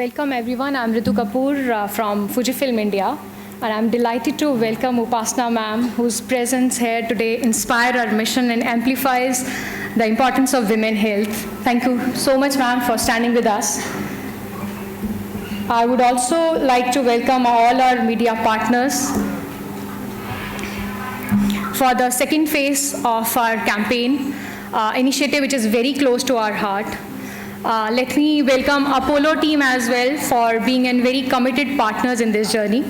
Welcome everyone. I'm Ritu Kapoor from Fujifilm India, and I'm delighted to welcome Upasana ma'am, whose presence here today inspires our mission and amplifies the importance of women health. Thank you so much, ma'am, for standing with us. I would also like to welcome all our media partners for the second phase of our campaign initiative, which is very close to our heart. Let me welcome Apollo team as well for being a very committed partners in this journey.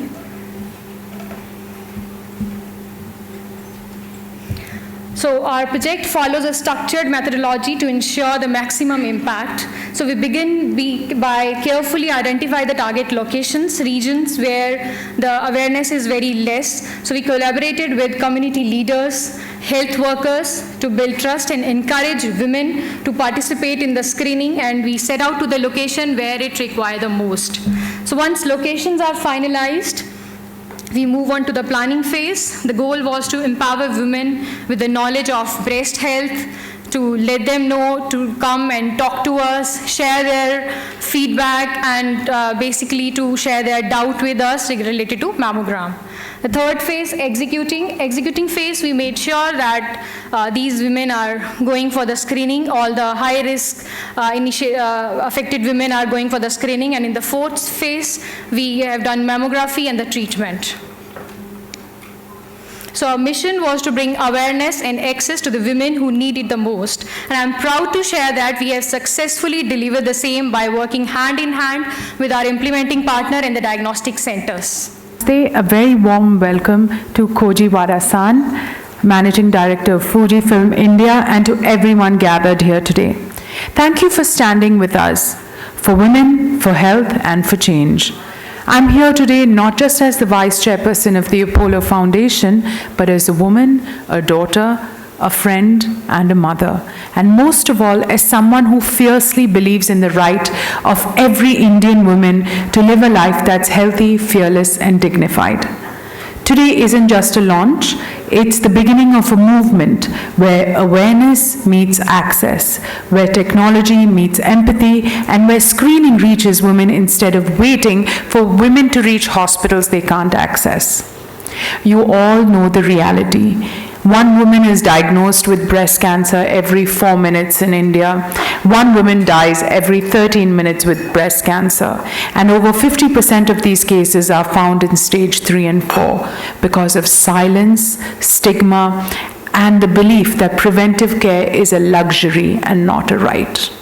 So our project follows a structured methodology to ensure the maximum impact. So we begin by carefully identify the target locations, regions where the awareness is very less. So we collaborated with community leaders, health workers to build trust and encourage women to participate in the screening, and we set out to the location where it requires the most. So once locations are finalized, we move on to the planning phase. The goal was to empower women with the knowledge of breast health, to let them know to come and talk to us, share their feedback, and basically to share their doubt with us related to mammogram. The third phase, executing phase, we made sure that these women are going for the screening. All the high-risk affected women are going for the screening. And in the fourth phase, we have done mammography and the treatment. So our mission was to bring awareness and access to the women who need it the most. And I'm proud to share that we have successfully delivered the same by working hand in hand with our implementing partner in the diagnostic centers. A very warm welcome to Koji Wada-san, Managing Director of Fujifilm India, and to everyone gathered here today. Thank you for standing with us, for women, for health, and for change. I'm here today not just as the Vice Chairperson of the Apollo Foundation, but as a woman, a daughter, a friend, and a mother. And most of all, as someone who fiercely believes in the right of every Indian woman to live a life that's healthy, fearless, and dignified. Today isn't just a launch, it's the beginning of a movement where awareness meets access, where technology meets empathy, and where screening reaches women instead of waiting for women to reach hospitals they can't access. You all know the reality. One woman is diagnosed with breast cancer every 4 minutes in India. One woman dies every 13 minutes with breast cancer. And over 50% of these cases are found in stage 3 and 4 because of silence, stigma, and the belief that preventive care is a luxury and not a right.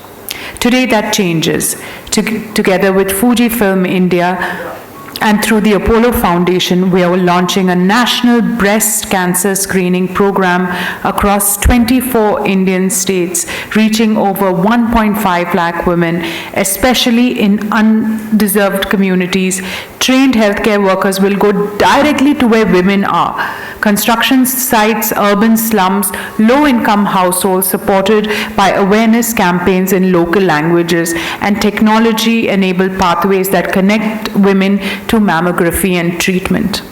Today that changes. Together with Fujifilm India, and through the Apollo Foundation, we are launching a national breast cancer screening program across 24 Indian states, reaching over 1.5 lakh women, especially in undeserved communities. Trained healthcare workers will go directly to where women are. Construction sites, urban slums, low-income households, supported by awareness campaigns in local languages and technology-enabled pathways that connect women to mammography and treatment.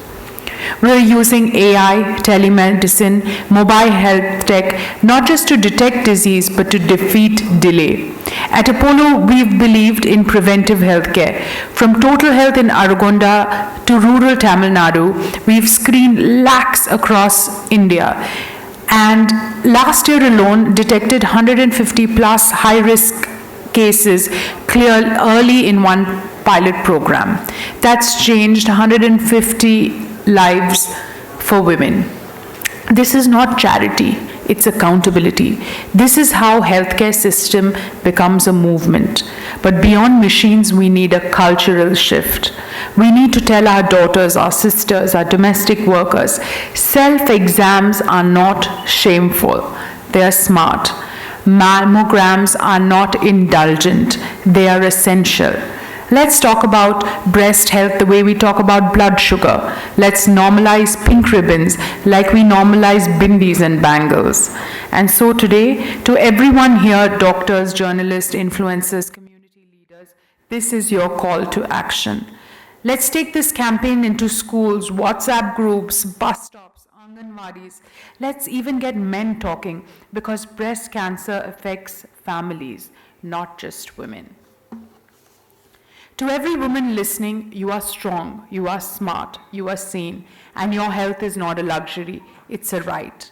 We're using AI, telemedicine, mobile health tech, not just to detect disease, but to defeat delay. At Apollo, we've believed in preventive healthcare. From total health in Aragonda to rural Tamil Nadu, we've screened lakhs across India. And last year alone, detected 150 plus high-risk cases cleared early in one pilot program. That's changed 150 lives for women. This is not charity, it's accountability. This is how healthcare system becomes a movement. But beyond machines, we need a cultural shift. We need to tell our daughters, our sisters, our domestic workers, self-exams are not shameful, they are smart. Mammograms are not indulgent, they are essential. Let's talk about breast health the way we talk about blood sugar. Let's normalize pink ribbons like we normalize bindis and bangles. And so today, to everyone here, doctors, journalists, influencers, community leaders, this is your call to action. Let's take this campaign into schools, WhatsApp groups, bus stops, Anganwadis. Let's even get men talking, because breast cancer affects families, not just women. To every woman listening, you are strong, you are smart, you are sane, and your health is not a luxury, it's a right.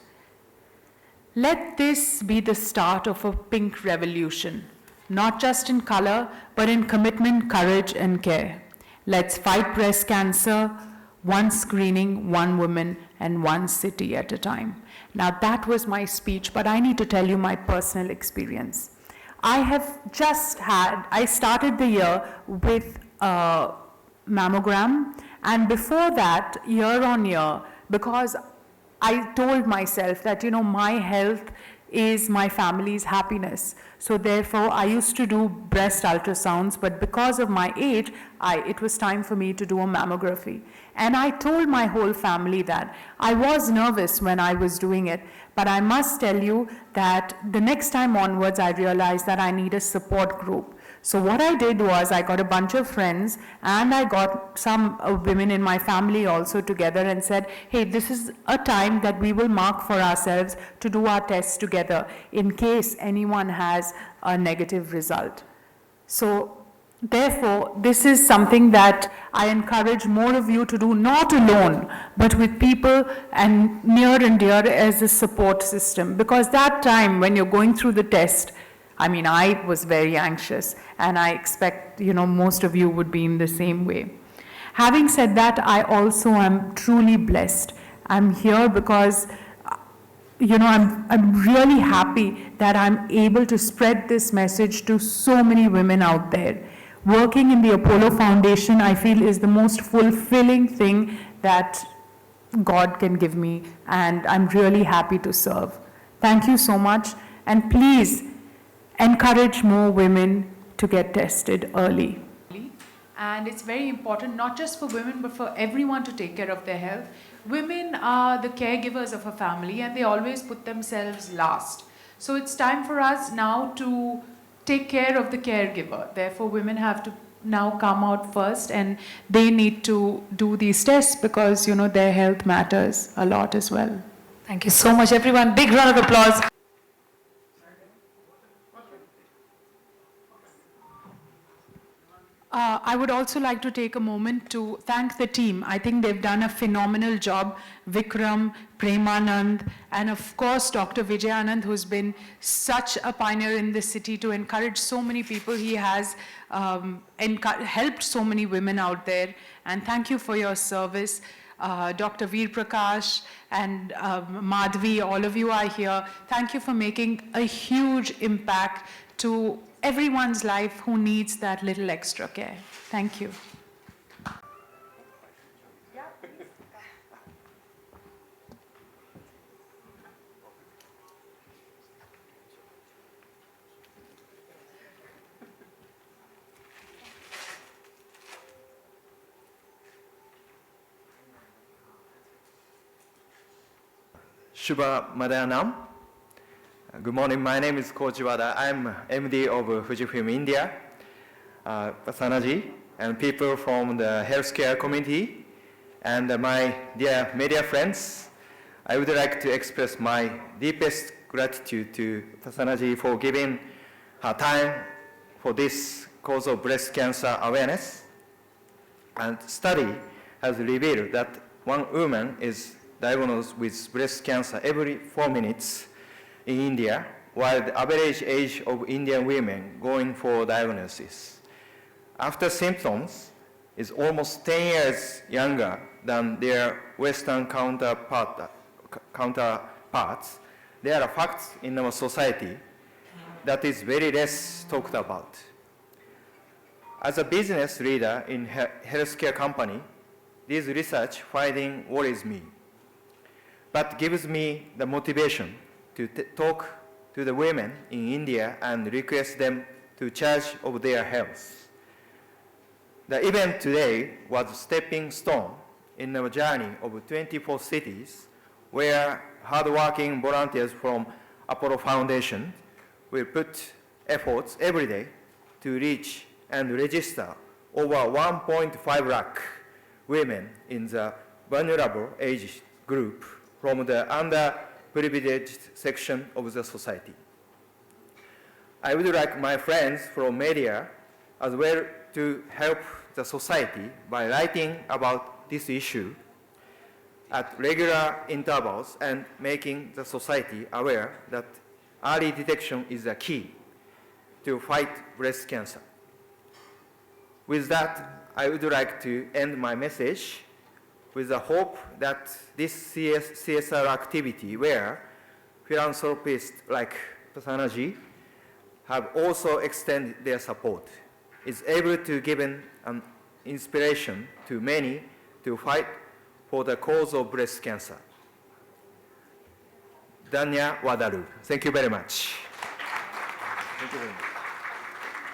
Let this be the start of a pink revolution, not just in color, but in commitment, courage, and care. Let's fight breast cancer, one screening, one woman, and one city at a time. Now, that was my speech, but I need to tell you my personal experience. I started the year with a mammogram, and before that, year on year, because I told myself that, my health is my family's happiness. So therefore, I used to do breast ultrasounds, but because of my age, it was time for me to do a mammography. And I told my whole family that. I was nervous when I was doing it, but I must tell you that the next time onwards, I realized that I need a support group. So what I did was I got a bunch of friends and I got some women in my family also together and said, hey, this is a time that we will mark for ourselves to do our tests together in case anyone has a negative result. So therefore, this is something that I encourage more of you to do, not alone, but with people and near and dear as a support system. Because that time when you're going through the test, I was very anxious, and I expect, most of you would be in the same way. Having said that, I also am truly blessed. I'm here because, I'm really happy that I'm able to spread this message to so many women out there. Working in the Apollo Foundation, I feel, is the most fulfilling thing that God can give me, and I'm really happy to serve. Thank you so much, and please, encourage more women to get tested early. And it's very important, not just for women, but for everyone to take care of their health. Women are the caregivers of a family, and they always put themselves last. So it's time for us now to take care of the caregiver. Therefore, women have to now come out first, and they need to do these tests because, their health matters a lot as well. Thank you so much, everyone. Big round of applause. I would also like to take a moment to thank the team. I think they've done a phenomenal job. Vikram, Premanand, and of course, Dr. Vijayanand, who's been such a pioneer in this city to encourage so many people. He has helped so many women out there. And thank you for your service. Dr. Veer Prakash and Madhvi, all of you are here. Thank you for making a huge impact to everyone's life who needs that little extra care. Thank you. Shubha Madhanam. Good morning, my name is Koji Wada. I'm MD of Fujifilm India, Upasana-ji, and people from the healthcare community, and my dear media friends. I would like to express my deepest gratitude to Upasana-ji for giving her time for this cause of breast cancer awareness. And study has revealed that one woman is diagnosed with breast cancer every 4 minutes in India, while the average age of Indian women going for diagnosis after symptoms is almost 10 years younger than their Western counterparts. There are facts in our society that is very less talked about. As a business leader in healthcare company, this research finding worries me, but gives me the motivation to talk to the women in India and request them to charge of their health. The event today was a stepping stone in our journey of 24 cities where hardworking volunteers from Apollo Foundation will put efforts every day to reach and register over 1.5 lakh women in the vulnerable age group from the underprivileged section of the society. I would like my friends from media as well to help the society by writing about this issue at regular intervals and making the society aware that early detection is the key to fight breast cancer. With that, I would like to end my message with the hope that this CSR activity, where philanthropists like Upasana have also extended their support, is able to give an inspiration to many to fight for the cause of breast cancer. Danya Wadaru. Thank you very much. Thank you very much.